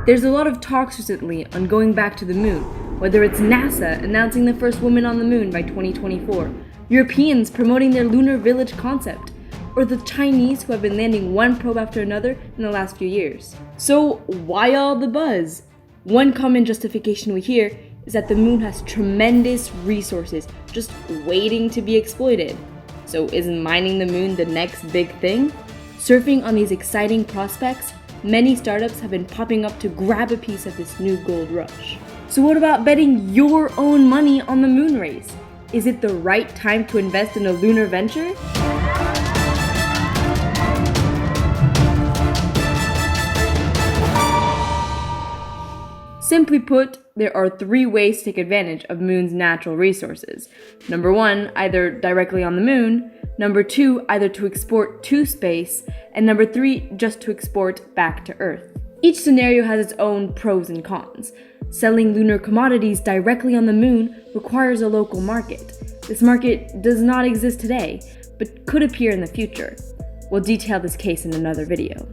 There's a lot of talks recently on going back to the moon, whether it's NASA announcing the first woman on the moon by 2024, Europeans promoting their lunar village concept, or the Chinese who have been landing one probe after another in the last few years. So why all the buzz? One common justification we hear is that the moon has tremendous resources just waiting to be exploited. So isn't mining the moon the next big thing? Surfing on these exciting prospects, many startups have been popping up to grab a piece of this new gold rush. So what about betting your own money on the moon race? Is it the right time to invest in a lunar venture? Simply put, there are three ways to take advantage of Moon's natural resources. Number one, either directly on the moon. Number two, either to export to space. And number three, just to export back to Earth. Each scenario has its own pros and cons. Selling lunar commodities directly on the moon requires a local market. This market does not exist today, but could appear in the future. We'll detail this case in another video.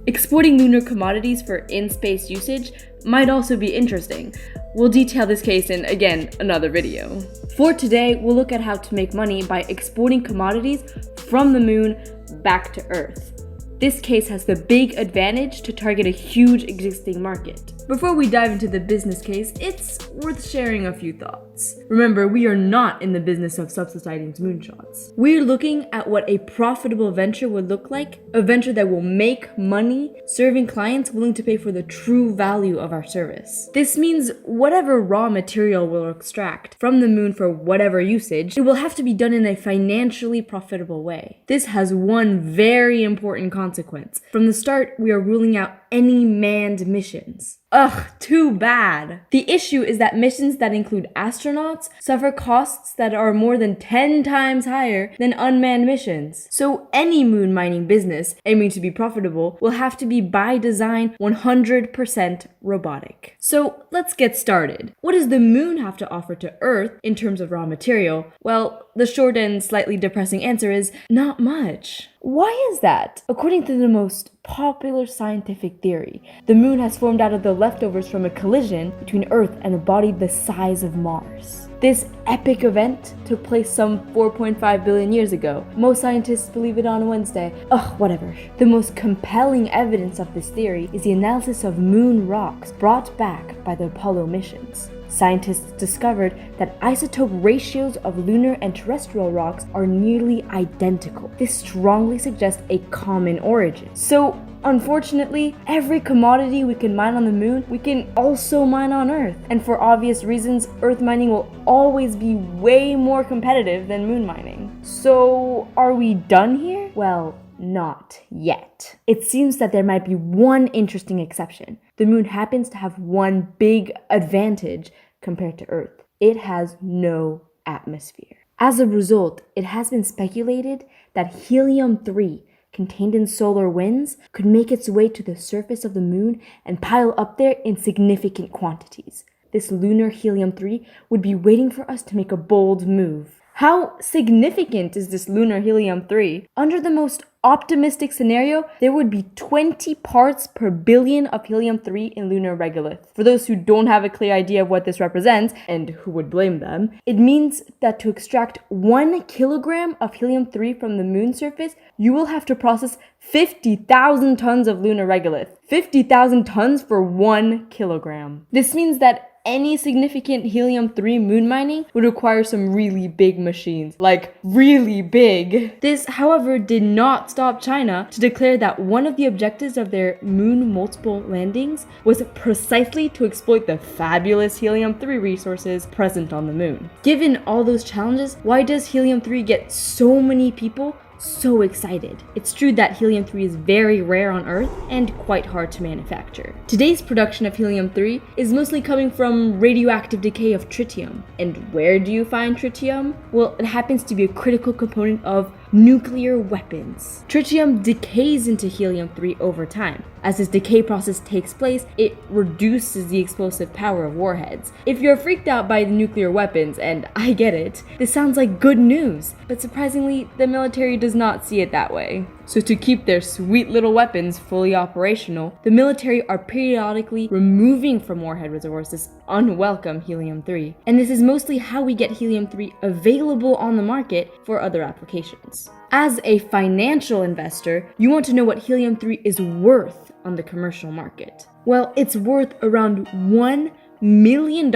Exporting lunar commodities for in-space usage might also be interesting. We'll detail this case in, again, another video. For today, we'll look at how to make money by exporting commodities from the moon back to Earth. This case has the big advantage to target a huge existing market. Before we dive into the business case, it's worth sharing a few thoughts. Remember, we are not in the business of subsidizing moonshots. We're looking at what a profitable venture would look like, a venture that will make money, serving clients willing to pay for the true value of our service. This means whatever raw material we'll extract from the moon for whatever usage, it will have to be done in a financially profitable way. This has one very important consequence. From the start, we are ruling out any manned missions. Ugh, too bad. The issue is that missions that include astronauts suffer costs that are more than 10 times higher than unmanned missions. So any moon mining business aiming to be profitable will have to be by design 100% robotic. So let's get started. What does the moon have to offer to Earth in terms of raw material? Well, the short and slightly depressing answer is not much. Why is that? According to the most popular scientific theory, the moon has formed out of the leftovers from a collision between Earth and a body the size of Mars. This epic event took place some 4.5 billion years ago. Most scientists believe it on Wednesday. Whatever. The most compelling evidence of this theory is the analysis of moon rocks brought back by the Apollo missions. Scientists discovered that isotope ratios of lunar and terrestrial rocks are nearly identical. This strongly suggests a common origin. So, unfortunately, every commodity we can mine on the moon, we can also mine on Earth. And for obvious reasons, Earth mining will always be way more competitive than moon mining. So, are we done here? Well, not yet. It seems that there might be one interesting exception. The moon happens to have one big advantage compared to Earth. It has no atmosphere. As a result, it has been speculated that helium-3 contained in solar winds could make its way to the surface of the moon and pile up there in significant quantities. This lunar helium-3 would be waiting for us to make a bold move. How significant is this lunar helium-3? Under the most optimistic scenario, there would be 20 parts per billion of helium-3 in lunar regolith. For those who don't have a clear idea of what this represents, and who would blame them, it means that to extract 1 kilogram of helium-3 from the moon surface, you will have to process 50,000 tons of lunar regolith. 50,000 tons for 1 kilogram. This means that any significant helium-3 moon mining would require some really big machines. Like, really big. This, however, did not stop China to declare that one of the objectives of their moon multiple landings was precisely to exploit the fabulous helium-3 resources present on the moon. Given all those challenges, why does helium-3 get so many people so excited? It's true that helium-3 is very rare on Earth and quite hard to manufacture. Today's production of helium-3 is mostly coming from radioactive decay of tritium. And where do you find tritium? Well, it happens to be a critical component of nuclear weapons. Tritium decays into helium-3 over time. As this decay process takes place, it reduces the explosive power of warheads. If you're freaked out by the nuclear weapons, and I get it, this sounds like good news, but surprisingly, the military does not see it that way. So to keep their sweet little weapons fully operational, the military are periodically removing from warhead reservoirs this unwelcome helium-3. And this is mostly how we get helium-3 available on the market for other applications. As a financial investor, you want to know what helium-3 is worth on the commercial market. Well, it's worth around $1 million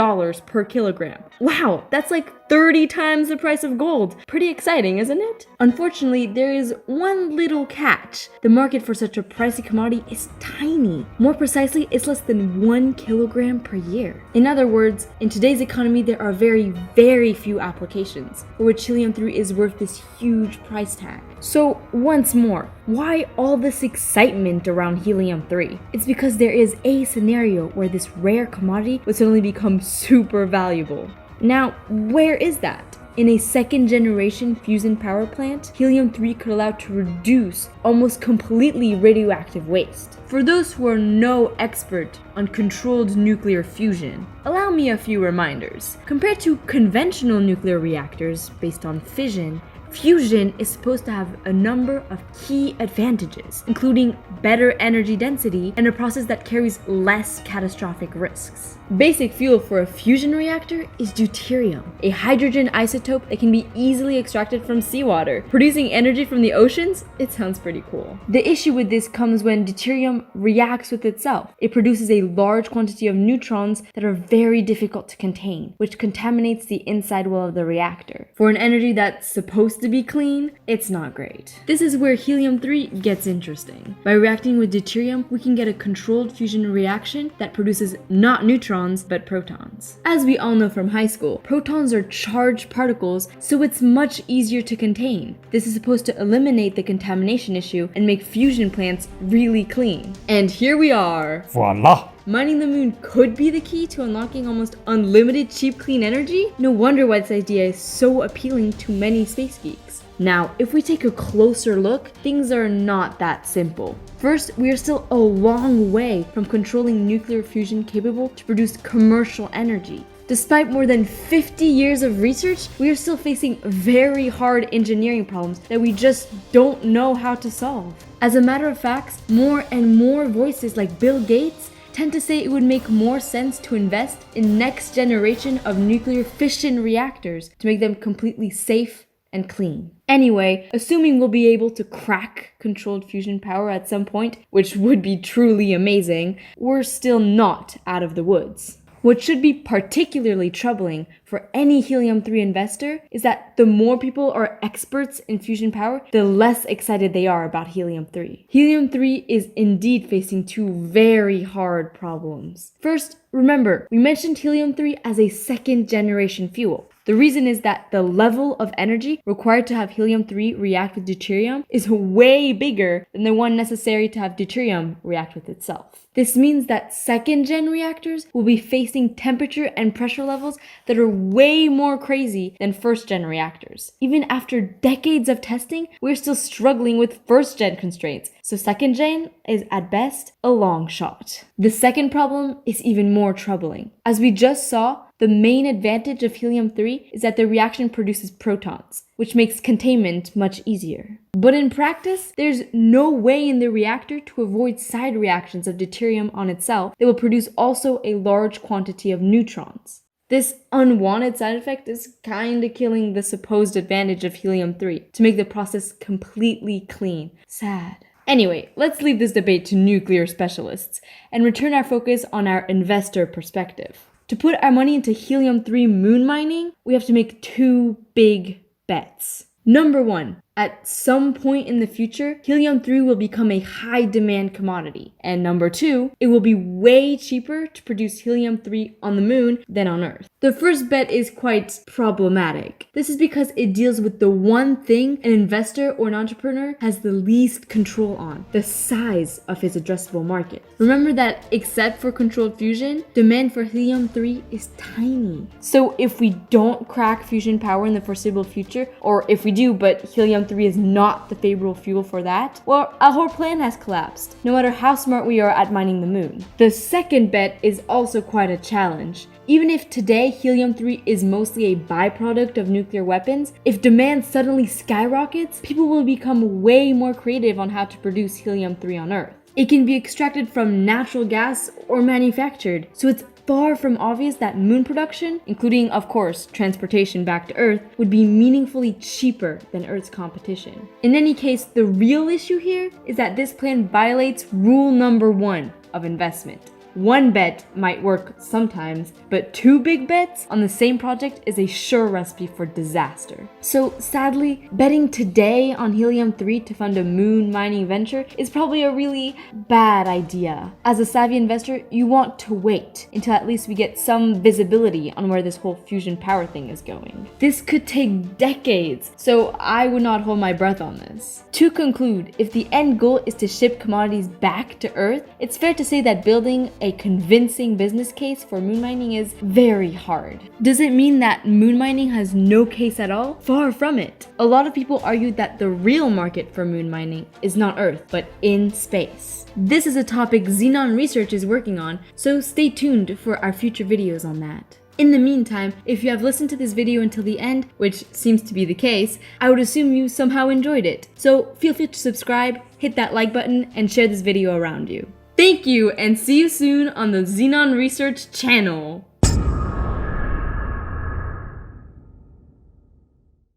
per kilogram. Wow, that's like 30 times the price of gold. Pretty exciting, isn't it? Unfortunately, there is one little catch. The market for such a pricey commodity is tiny. More precisely, it's less than 1 kilogram per year. In other words, in today's economy, there are very, very few applications for which helium-3 is worth this huge price tag. So once more, why all this excitement around helium-3? It's because there is a scenario where this rare commodity would suddenly become super valuable. Now, where is that? In a second-generation fusion power plant, helium-3 could allow to reduce almost completely radioactive waste. For those who are no expert on controlled nuclear fusion, allow me a few reminders. Compared to conventional nuclear reactors based on fission, fusion is supposed to have a number of key advantages, including better energy density and a process that carries less catastrophic risks. Basic fuel for a fusion reactor is deuterium, a hydrogen isotope that can be easily extracted from seawater. Producing energy from the oceans? It sounds pretty cool. The issue with this comes when deuterium reacts with itself. It produces a large quantity of neutrons that are very difficult to contain, which contaminates the inside wall of the reactor. For an energy that's supposed to be clean, it's not great. This is where helium-3 gets interesting. By reacting with deuterium, we can get a controlled fusion reaction that produces not neutrons, but protons. As we all know from high school, protons are charged particles, so it's much easier to contain. This is supposed to eliminate the contamination issue and make fusion plants really clean. And here we are. Voila! Mining the moon could be the key to unlocking almost unlimited cheap clean energy? No wonder why this idea is so appealing to many space geeks. Now, if we take a closer look, things are not that simple. First, we are still a long way from controlling nuclear fusion capable to produce commercial energy. Despite more than 50 years of research, we are still facing very hard engineering problems that we just don't know how to solve. As a matter of fact, more and more voices like Bill Gates tend to say it would make more sense to invest in next generation of nuclear fission reactors to make them completely safe and clean. Anyway, assuming we'll be able to crack controlled fusion power at some point, which would be truly amazing, we're still not out of the woods. What should be particularly troubling for any helium-3 investor is that the more people are experts in fusion power, the less excited they are about helium-3. Helium-3 is indeed facing two very hard problems. First, remember, we mentioned helium-3 as a second-generation fuel. The reason is that the level of energy required to have helium-3 react with deuterium is way bigger than the one necessary to have deuterium react with itself. This means that second-gen reactors will be facing temperature and pressure levels that are way more crazy than first-gen reactors. Even after decades of testing, we're still struggling with first-gen constraints, so second-gen is at best a long shot. The second problem is even more troubling. As we just saw, the main advantage of helium-3 is that the reaction produces protons, which makes containment much easier. But in practice, there's no way in the reactor to avoid side reactions of deuterium on itself that will produce also a large quantity of neutrons. This unwanted side effect is kinda killing the supposed advantage of helium-3 to make the process completely clean. Sad. Anyway, let's leave this debate to nuclear specialists and return our focus on our investor perspective. To put our money into helium-3 moon mining, we have to make two big bets. Number one, at some point in the future, helium-3 will become a high-demand commodity. And number two, it will be way cheaper to produce helium-3 on the moon than on Earth. The first bet is quite problematic. This is because it deals with the one thing an investor or an entrepreneur has the least control on, the size of his addressable market. Remember that except for controlled fusion, demand for helium-3 is tiny. So if we don't crack fusion power in the foreseeable future, or if we do but helium-3 helium-3 is not the favorable fuel for that, well, our whole plan has collapsed, no matter how smart we are at mining the moon. The second bet is also quite a challenge. Even if today helium-3 is mostly a byproduct of nuclear weapons, if demand suddenly skyrockets, people will become way more creative on how to produce helium-3 on Earth. It can be extracted from natural gas or manufactured, so it's far from obvious that moon production, including, of course, transportation back to Earth, would be meaningfully cheaper than Earth's competition. In any case, the real issue here is that this plan violates rule number 1 of investment. One bet might work sometimes, but 2 big bets on the same project is a sure recipe for disaster. So sadly, betting today on helium-3 to fund a moon mining venture is probably a really bad idea. As a savvy investor, you want to wait until at least we get some visibility on where this whole fusion power thing is going. This could take decades, so I would not hold my breath on this. To conclude, if the end goal is to ship commodities back to Earth, it's fair to say that building a convincing business case for moon mining is very hard. Does it mean that moon mining has no case at all? Far from it. A lot of people argue that the real market for moon mining is not Earth, but in space. This is a topic Xenon Research is working on, so stay tuned for our future videos on that. In the meantime, if you have listened to this video until the end, which seems to be the case, I would assume you somehow enjoyed it. So feel free to subscribe, hit that like button, and share this video around you. Thank you, and see you soon on the Xenon Research channel!